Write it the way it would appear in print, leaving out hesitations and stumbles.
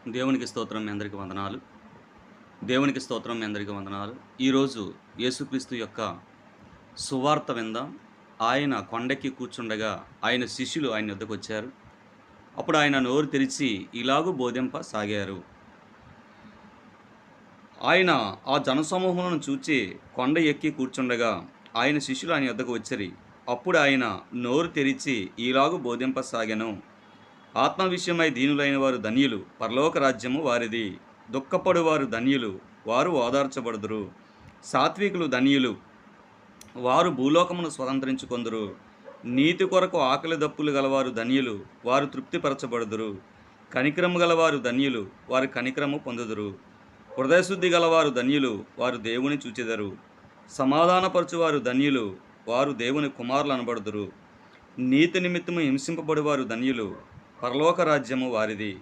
దేవునికి స్తోత్రం. మీ అందరికి వందనాలు. దేవునికి స్తోత్రం. మీ అందరికి వందనాలు. ఈరోజు యేసుక్రీస్తు యొక్క సువార్త విందాం. ఆయన కొండెక్కి కూర్చుండగా ఆయన శిష్యులు ఆయన యొద్దకొచ్చారు. అప్పుడు ఆయన నోరు తెరిచి ఇలాగు బోధింపసాగారు. ఆయన ఆ జనసమూహములను చూచి కొండ ఎక్కి కూర్చుండగా ఆయన శిష్యులు ఆయన యొద్దకు వచ్చిరి. అప్పుడు ఆయన నోరు తెరిచి ఇలాగు బోధింపసాగెను. ఆత్మ విషయమై దీనులైన వారు ధన్యులు, పరలోక రాజ్యము వారిది. దుఃఖపడువారు ధన్యులు, వారు ఓదార్చబడుదురు. సాత్వికులు ధన్యులు, వారు భూలోకమును స్వతంత్రించుకొందురు. నీతి కొరకు ఆకలి దప్పులు గలవారు ధన్యులు, వారు తృప్తిపరచబడుదురు. కనికరము గలవారు ధన్యులు, వారు కనికరము పొందుదురు. హృదయశుద్ధి గలవారు ధన్యులు, వారు దేవుని చూచెదరు. సమాధానపరచువారు ధన్యులు, వారు దేవుని కుమారులు అనబడుదురు. నీతి నిమిత్తము హింసింపబడువారు ధన్యులు, పరలోక రాజ్యము వారిది.